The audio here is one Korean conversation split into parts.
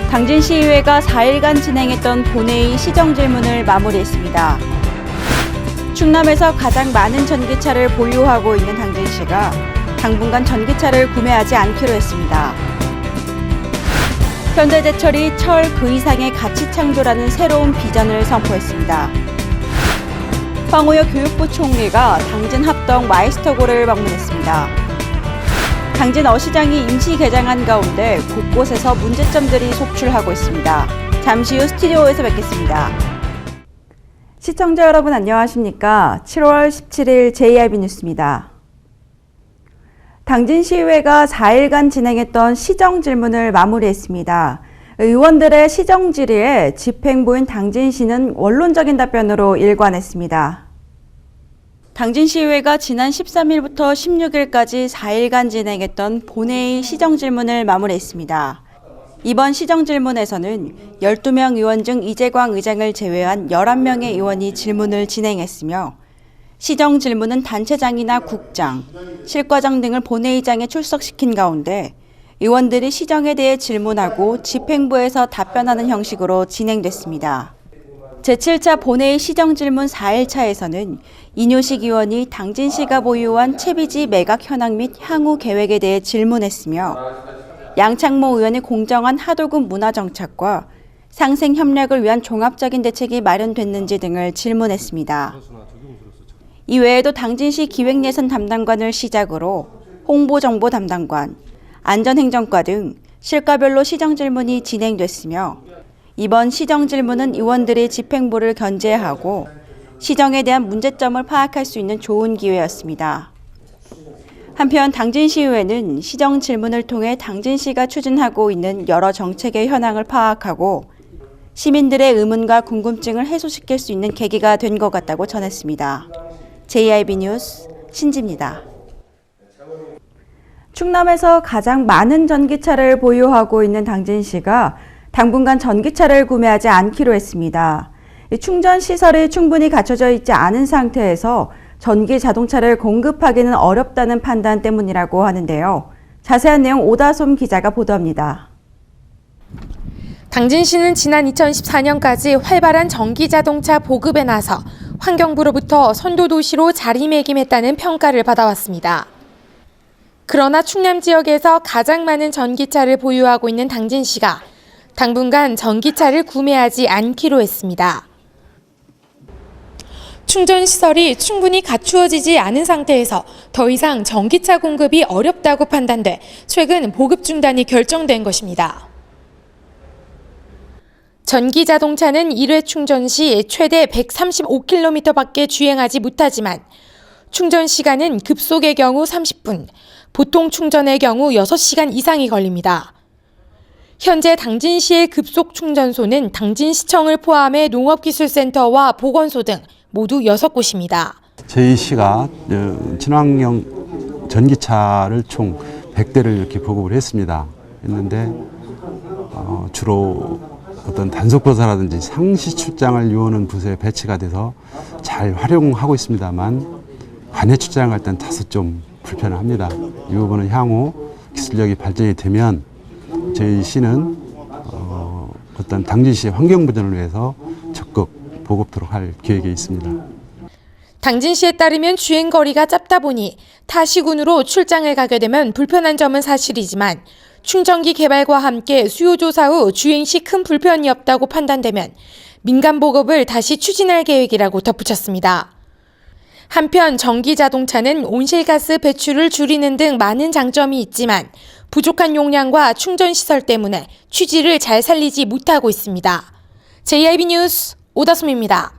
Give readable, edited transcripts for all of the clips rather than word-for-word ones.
당진시의회가 4일간 진행했던 본회의 시정질문을 마무리했습니다. 충남에서 가장 많은 전기차를 보유하고 있는 당진시가 당분간 전기차를 구매하지 않기로 했습니다. 현대제철이 철 그 이상의 가치 창조라는 새로운 비전을 선포했습니다. 황우여 교육부 총리가 당진 합동 마이스터고를 방문했습니다. 당진 어시장이 임시 개장한 가운데 곳곳에서 문제점들이 속출하고 있습니다. 잠시 후 스튜디오에서 뵙겠습니다. 시청자 여러분 안녕하십니까? 7월 17일 JIB 뉴스입니다. 당진시의회가 4일간 진행했던 시정질문을 마무리했습니다. 의원들의 시정 질의에 집행부인 당진시는 원론적인 답변으로 일관했습니다. 당진시의회가 지난 13일부터 16일까지 4일간 진행했던 본회의 시정질문을 마무리했습니다. 이번 시정질문에서는 12명 의원 중 이재광 의장을 제외한 11명의 의원이 질문을 진행했으며 시정질문은 단체장이나 국장, 실과장 등을 본회의장에 출석시킨 가운데 의원들이 시정에 대해 질문하고 집행부에서 답변하는 형식으로 진행됐습니다. 제7차 본회의 시정질문 4일차에서는 이뇨식 의원이 당진시가 보유한 채비지 매각 현황 및 향후 계획에 대해 질문했으며 양창모 의원이 공정한 하도급 문화 정착과 상생 협력을 위한 종합적인 대책이 마련됐는지 등을 질문했습니다. 이외에도 당진시 기획예산 담당관을 시작으로 홍보정보 담당관, 안전행정과 등 실과별로 시정질문이 진행됐으며 이번 시정질문은 의원들이 집행부를 견제하고 시정에 대한 문제점을 파악할 수 있는 좋은 기회였습니다. 한편 당진시의회는 시정질문을 통해 당진시가 추진하고 있는 여러 정책의 현황을 파악하고 시민들의 의문과 궁금증을 해소시킬 수 있는 계기가 된 것 같다고 전했습니다. JIB 뉴스 신지입니다. 충남에서 가장 많은 전기차를 보유하고 있는 당진시가 당분간 전기차를 구매하지 않기로 했습니다. 충전 시설이 충분히 갖춰져 있지 않은 상태에서 전기 자동차를 공급하기는 어렵다는 판단 때문이라고 하는데요. 자세한 내용 오다솜 기자가 보도합니다. 당진시는 지난 2014년까지 활발한 전기 자동차 보급에 나서 환경부로부터 선도도시로 자리매김했다는 평가를 받아왔습니다. 그러나 충남 지역에서 가장 많은 전기차를 보유하고 있는 당진시가 당분간 전기차를 구매하지 않기로 했습니다. 충전 시설이 충분히 갖추어지지 않은 상태에서 더 이상 전기차 공급이 어렵다고 판단돼 최근 보급 중단이 결정된 것입니다. 전기 자동차는 1회 충전 시 최대 135km밖에 주행하지 못하지만 충전 시간은 급속의 경우 30분, 보통 충전의 경우 6시간 이상이 걸립니다. 현재 당진시의 급속 충전소는 당진시청을 포함해 농업기술센터와 보건소 등 모두 6곳입니다. 저희 시가 친환경 전기차를 총 100대를 이렇게 보급을 했는데 주로 어떤 단속보사라든지 상시 출장을 요하는 부서에 배치가 돼서 잘 활용하고 있습니다만 관내 출장을 갈 때는 다소 좀 불편합니다. 이 부분은 향후 기술력이 발전이 되면 저희 시는 어떤 당진시의 환경 보전을 위해서 적극 보급토록 할 계획에 있습니다. 당진시에 따르면 주행거리가 짧다 보니 타 시군으로 출장을 가게 되면 불편한 점은 사실이지만 충전기 개발과 함께 수요 조사 후 주행 시 큰 불편이 없다고 판단되면 민간 보급을 다시 추진할 계획이라고 덧붙였습니다. 한편 전기 자동차는 온실가스 배출을 줄이는 등 많은 장점이 있지만 부족한 용량과 충전 시설 때문에 취지를 잘 살리지 못하고 있습니다. JIB 뉴스 오다솜입니다.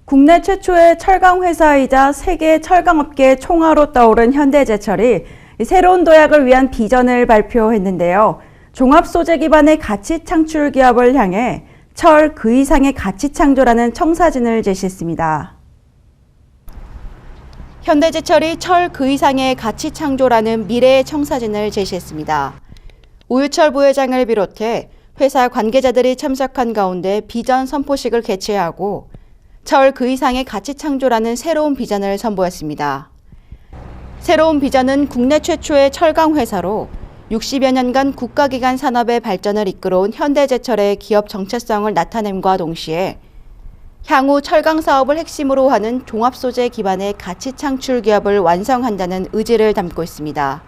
국내 최초의 철강 회사이자 세계 철강업계 총화로 떠오른 현대제철이 새로운 도약을 위한 비전을 발표했는데요. 종합 소재 기반의 가치 창출 기업을 향해 철 그 이상의 가치 창조라는 청사진을 제시했습니다. 현대제철이 철 그 이상의 가치 창조라는 미래의 청사진을 제시했습니다. 우유철 부회장을 비롯해 회사 관계자들이 참석한 가운데 비전 선포식을 개최하고 철 그 이상의 가치 창조라는 새로운 비전을 선보였습니다. 새로운 비전은 국내 최초의 철강 회사로 60여 년간 국가기관 산업의 발전을 이끌어온 현대제철의 기업 정체성을 나타냄과 동시에 향후 철강 사업을 핵심으로 하는 종합소재 기반의 가치 창출 기업을 완성한다는 의지를 담고 있습니다.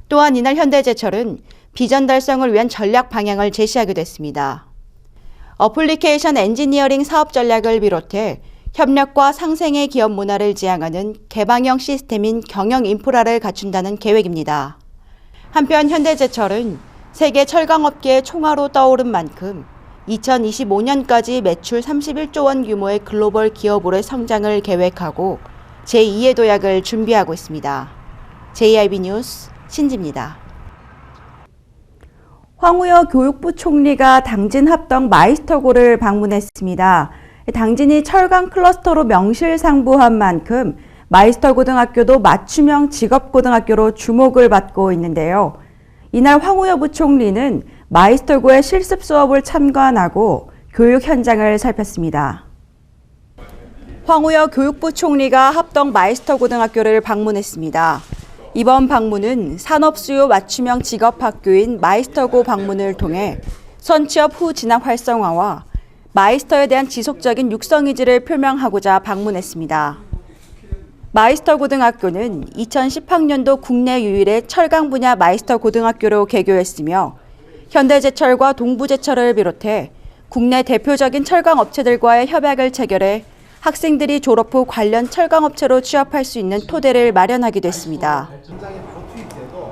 또한 이날 현대제철은 비전 달성을 위한 전략 방향을 제시하기도 했습니다. 어플리케이션 엔지니어링 사업 전략을 비롯해 협력과 상생의 기업 문화를 지향하는 개방형 시스템인 경영 인프라를 갖춘다는 계획입니다. 한편 현대제철은 세계 철강업계의 총화로 떠오른 만큼 2025년까지 매출 31조 원 규모의 글로벌 기업으로의 성장을 계획하고 제2의 도약을 준비하고 있습니다. JIB 뉴스 신지입니다. 황우여 교육부 총리가 당진 합동 마이스터고를 방문했습니다. 당진이 철강 클러스터로 명실상부한 만큼 마이스터고등학교도 맞춤형 직업고등학교로 주목을 받고 있는데요. 이날 황우여 부총리는 마이스터고의 실습 수업을 참관하고 교육 현장을 살폈습니다. 황우여 교육부 총리가 합동 마이스터고등학교를 방문했습니다. 이번 방문은 산업수요 맞춤형 직업학교인 마이스터고 방문을 통해 선취업 후 진학 활성화와 마이스터에 대한 지속적인 육성 의지를 표명하고자 방문했습니다. 마이스터 고등학교는 2010학년도 국내 유일의 철강 분야 마이스터 고등학교로 개교했으며 현대제철과 동부제철을 비롯해 국내 대표적인 철강 업체들과의 협약을 체결해 학생들이 졸업 후 관련 철강 업체로 취업할 수 있는 토대를 마련하기도 했습니다.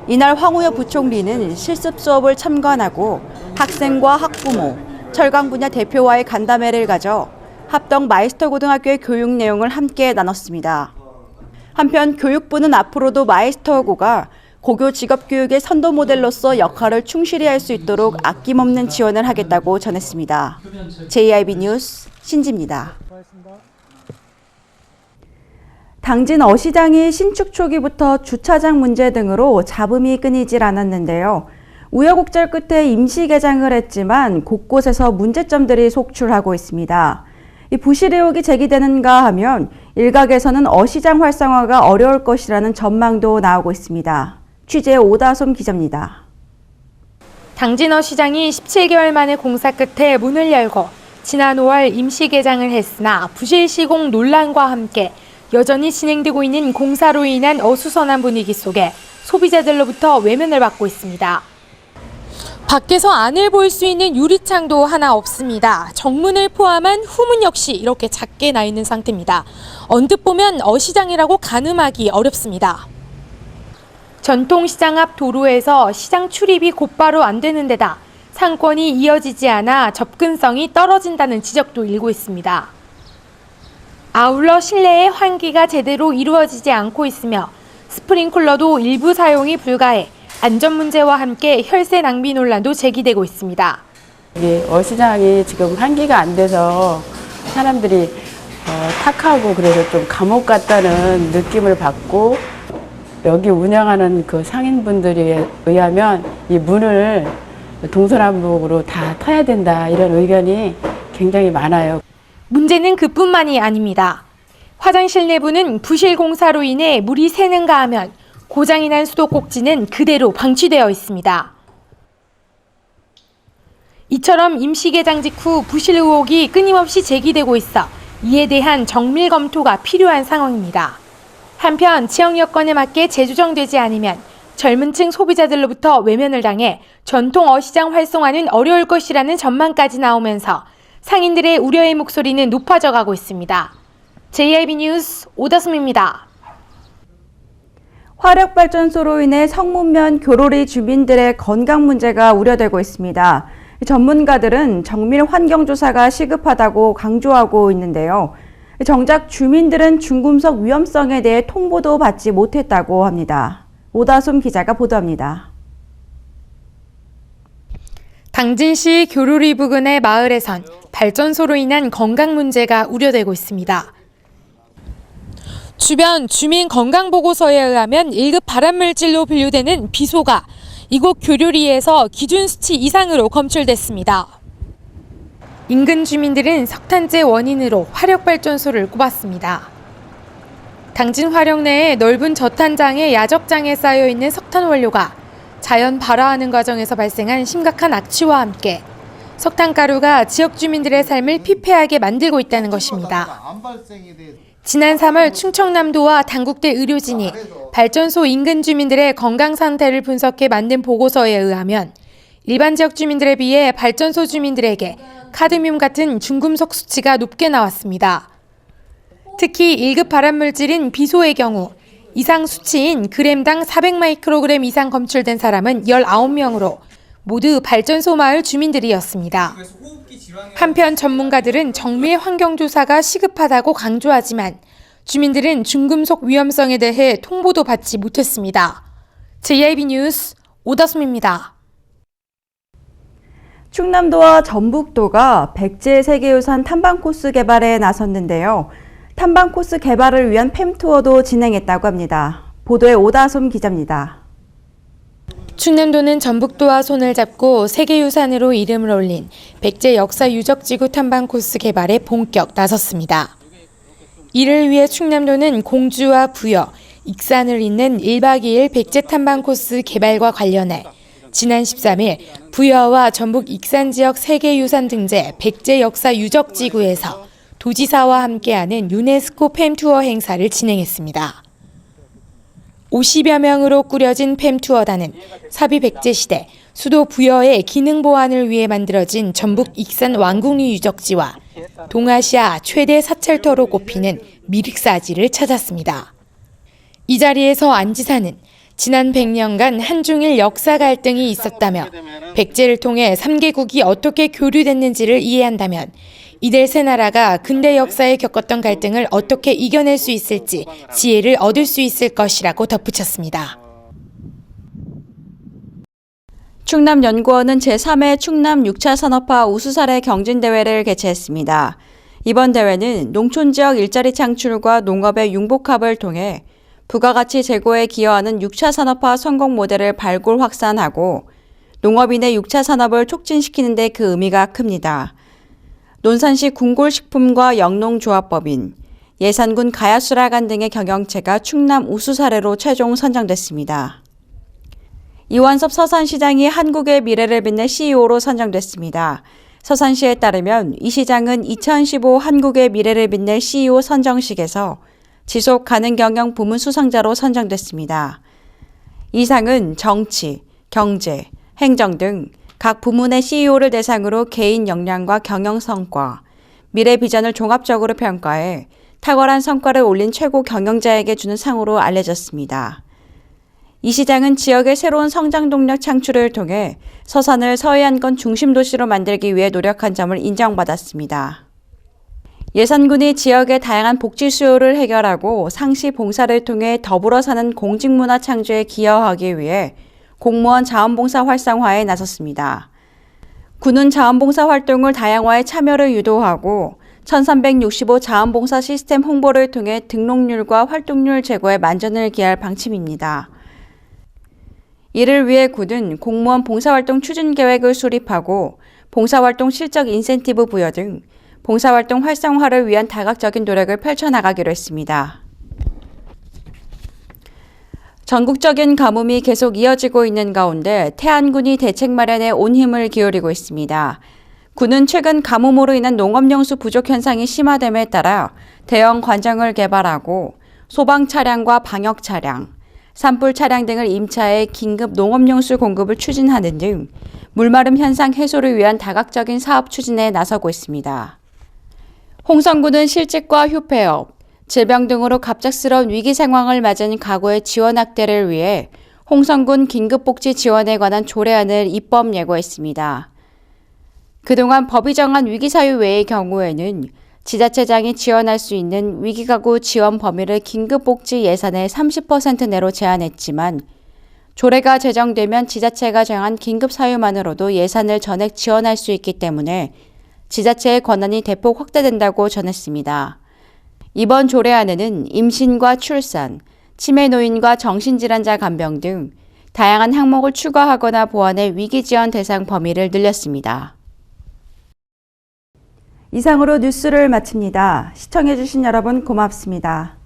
이날 황우여 부총리는 실습 수업을 참관하고 학생과 학부모, 철강 분야 대표와의 간담회를 가져 합동 마이스터 고등학교의 교육 내용을 함께 나눴습니다. 한편 교육부는 앞으로도 마이스터고가 고교 직업교육의 선도 모델로서 역할을 충실히 할 수 있도록 아낌없는 지원을 하겠다고 전했습니다. JIB 뉴스 신지입니다. 당진 어시장이 신축 초기부터 주차장 문제 등으로 잡음이 끊이질 않았는데요. 우여곡절 끝에 임시 개장을 했지만 곳곳에서 문제점들이 속출하고 있습니다. 이 부실 의혹이 제기되는가 하면 일각에서는 어시장 활성화가 어려울 것이라는 전망도 나오고 있습니다. 취재 오다솜 기자입니다. 당진 어시장이 17개월 만에 공사 끝에 문을 열고 지난 5월 임시 개장을 했으나 부실 시공 논란과 함께 여전히 진행되고 있는 공사로 인한 어수선한 분위기 속에 소비자들로부터 외면을 받고 있습니다. 밖에서 안을 볼 수 있는 유리창도 하나 없습니다. 정문을 포함한 후문 역시 이렇게 작게 나 있는 상태입니다. 언뜻 보면 어시장이라고 가늠하기 어렵습니다. 전통시장 앞 도로에서 시장 출입이 곧바로 안 되는 데다 상권이 이어지지 않아 접근성이 떨어진다는 지적도 일고 있습니다. 아울러 실내의 환기가 제대로 이루어지지 않고 있으며 스프링클러도 일부 사용이 불가해 안전 문제와 함께 혈세 낭비 논란도 제기되고 있습니다. 여기 어시장이 지금 환기가 안 돼서 사람들이 탁하고 그래서 좀 감옥 같다는 느낌을 받고 여기 운영하는 그 상인분들에 의하면 이 문을 동서남북으로 다 터야 된다 이런 의견이 굉장히 많아요. 문제는 그뿐만이 아닙니다. 화장실 내부는 부실 공사로 인해 물이 새는가 하면 고장이 난 수도꼭지는 그대로 방치되어 있습니다. 이처럼 임시 개장 직후 부실 의혹이 끊임없이 제기되고 있어 이에 대한 정밀 검토가 필요한 상황입니다. 한편 지역 여건에 맞게 재조정되지 않으면 젊은 층 소비자들로부터 외면을 당해 전통 어시장 활성화는 어려울 것이라는 전망까지 나오면서 상인들의 우려의 목소리는 높아져 가고 있습니다. JIB 뉴스 오다솜입니다. 화력발전소로 인해 성문면 교로리 주민들의 건강 문제가 우려되고 있습니다. 전문가들은 정밀 환경조사가 시급하다고 강조하고 있는데요. 정작 주민들은 중금속 위험성에 대해 통보도 받지 못했다고 합니다. 오다솜 기자가 보도합니다. 당진시 교로리 부근의 마을에선 발전소로 인한 건강 문제가 우려되고 있습니다. 주변 주민 건강보고서에 의하면 1급 발암물질로 분류되는 비소가 이곳 교류리에서 기준 수치 이상으로 검출됐습니다. 인근 주민들은 석탄재 원인으로 화력발전소를 꼽았습니다. 당진 화력 내에 넓은 저탄장에 야적장에 쌓여있는 석탄 원료가 자연 발화하는 과정에서 발생한 심각한 악취와 함께 석탄가루가 지역 주민들의 삶을 피폐하게 만들고 있다는 것입니다. 지난 3월 충청남도와 당국대 의료진이 발전소 인근 주민들의 건강 상태를 분석해 만든 보고서에 의하면 일반 지역 주민들에 비해 발전소 주민들에게 카드뮴 같은 중금속 수치가 높게 나왔습니다. 특히 1급 발암물질인 비소의 경우 이상 수치인 그램당 400마이크로그램 이상 검출된 사람은 19명으로 모두 발전소 마을 주민들이었습니다. 한편 전문가들은 정밀 환경조사가 시급하다고 강조하지만 주민들은 중금속 위험성에 대해 통보도 받지 못했습니다. JIB 뉴스 오다솜입니다. 충남도와 전북도가 백제 세계유산 탐방 코스 개발에 나섰는데요. 탐방 코스 개발을 위한 팸투어도 진행했다고 합니다. 보도에 오다솜 기자입니다. 충남도는 전북도와 손을 잡고 세계유산으로 이름을 올린 백제 역사 유적지구 탐방 코스 개발에 본격 나섰습니다. 이를 위해 충남도는 공주와 부여, 익산을 잇는 1박 2일 백제 탐방 코스 개발과 관련해 지난 13일 부여와 전북 익산 지역 세계유산 등재 백제 역사 유적지구에서 도지사와 함께하는 유네스코 팸투어 행사를 진행했습니다. 50여 명으로 꾸려진 팸투어단은 사비 백제시대 수도 부여의 기능 보완을 위해 만들어진 전북 익산 왕궁리 유적지와 동아시아 최대 사찰터로 꼽히는 미륵사지를 찾았습니다. 이 자리에서 안 지사는 지난 100년간 한중일 역사 갈등이 있었다며 백제를 통해 3개국이 어떻게 교류됐는지를 이해한다면 이들 세 나라가 근대 역사에 겪었던 갈등을 어떻게 이겨낼 수 있을지 지혜를 얻을 수 있을 것이라고 덧붙였습니다. 충남연구원은 제3회 충남 6차 산업화 우수사례 경진대회를 개최했습니다. 이번 대회는 농촌지역 일자리 창출과 농업의 융복합을 통해 부가가치 제고에 기여하는 6차 산업화 성공 모델을 발굴 확산하고 농업인의 6차 산업을 촉진시키는 데 그 의미가 큽니다. 논산시 궁골식품과 영농조합법인, 예산군 가야수라간 등의 경영체가 충남 우수 사례로 최종 선정됐습니다. 이완섭 서산시장이 한국의 미래를 빛낼 CEO로 선정됐습니다. 서산시에 따르면 이 시장은 2015 한국의 미래를 빛낼 CEO 선정식에서 지속 가능 경영 부문 수상자로 선정됐습니다. 이 상은 정치, 경제, 행정 등 각 부문의 CEO를 대상으로 개인 역량과 경영 성과, 미래 비전을 종합적으로 평가해 탁월한 성과를 올린 최고 경영자에게 주는 상으로 알려졌습니다. 이 시장은 지역의 새로운 성장 동력 창출을 통해 서산을 서해안권 중심 도시로 만들기 위해 노력한 점을 인정받았습니다. 예산군이 지역의 다양한 복지 수요를 해결하고 상시 봉사를 통해 더불어 사는 공직문화 창조에 기여하기 위해 공무원 자원봉사 활성화에 나섰습니다. 군은 자원봉사 활동을 다양화해 참여를 유도하고 1365 자원봉사 시스템 홍보를 통해 등록률과 활동률 제고에 만전을 기할 방침입니다. 이를 위해 군은 공무원 봉사활동 추진 계획을 수립하고 봉사활동 실적 인센티브 부여 등 봉사활동 활성화를 위한 다각적인 노력을 펼쳐나가기로 했습니다. 전국적인 가뭄이 계속 이어지고 있는 가운데 태안군이 대책 마련에 온 힘을 기울이고 있습니다. 군은 최근 가뭄으로 인한 농업용수 부족 현상이 심화됨에 따라 대형 관정을 개발하고 소방 차량과 방역 차량, 산불 차량 등을 임차해 긴급 농업용수 공급을 추진하는 등 물마름 현상 해소를 위한 다각적인 사업 추진에 나서고 있습니다. 홍성군은 실직과 휴폐업, 질병 등으로 갑작스러운 위기 상황을 맞은 가구의 지원 확대를 위해 홍성군 긴급복지 지원에 관한 조례안을 입법 예고했습니다. 그동안 법이 정한 위기 사유 외의 경우에는 지자체장이 지원할 수 있는 위기가구 지원 범위를 긴급복지 예산의 30% 내로 제한했지만 조례가 제정되면 지자체가 정한 긴급 사유만으로도 예산을 전액 지원할 수 있기 때문에 지자체의 권한이 대폭 확대된다고 전했습니다. 이번 조례안에는 임신과 출산, 치매 노인과 정신질환자 간병 등 다양한 항목을 추가하거나 보완해 위기 지원 대상 범위를 늘렸습니다. 이상으로 뉴스를 마칩니다. 시청해주신 여러분 고맙습니다.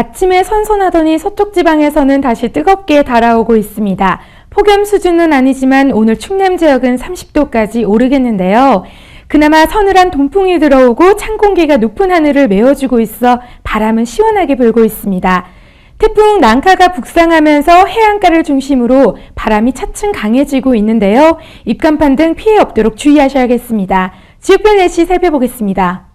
아침에 선선하더니 서쪽 지방에서는 다시 뜨겁게 달아오고 있습니다. 폭염 수준은 아니지만 오늘 충남 지역은 30도까지 오르겠는데요. 그나마 서늘한 동풍이 들어오고 찬 공기가 높은 하늘을 메워주고 있어 바람은 시원하게 불고 있습니다. 태풍 난카가 북상하면서 해안가를 중심으로 바람이 차츰 강해지고 있는데요. 입간판 등 피해 없도록 주의하셔야겠습니다. 지역별 날씨 살펴보겠습니다.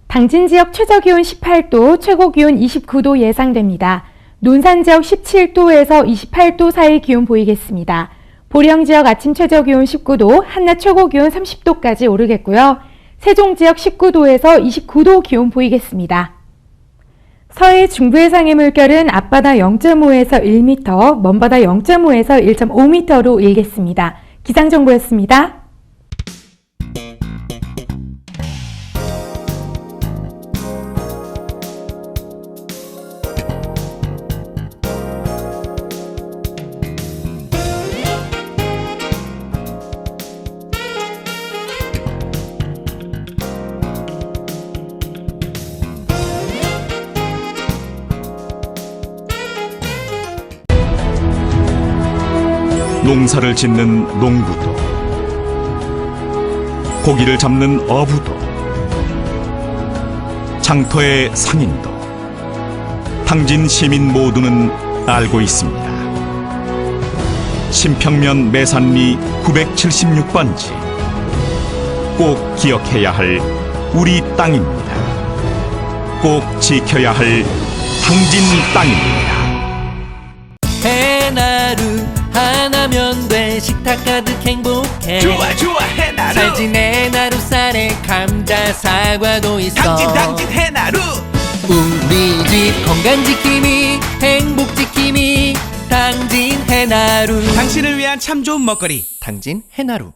당진 지역 최저기온 18도, 최고기온 29도 예상됩니다. 논산 지역 17도에서 28도 사이 기온 보이겠습니다. 보령 지역 아침 최저기온 19도, 한낮 최고기온 30도까지 오르겠고요. 세종 지역 19도에서 29도 기온 보이겠습니다. 서해 중부 해상의 물결은 앞바다 0.5에서 1m, 먼바다 0.5에서 1.5m로 일겠습니다. 기상정보였습니다. 농사를 짓는 농부도, 고기를 잡는 어부도, 장터의 상인도, 당진 시민 모두는 알고 있습니다. 신평면 매산리 976번지, 꼭 기억해야 할 우리 땅입니다. 꼭 지켜야 할 당진 땅입니다. 해나루 하나면 돼. 식탁 가득 행복해. 좋아 해나루. 살찐 해나루 쌀에 감자 사과도 있어. 당진 해나루. 우리 집 건강 지킴이 행복 지킴이 당진 해나루. 당신을 위한 참 좋은 먹거리 당진 해나루.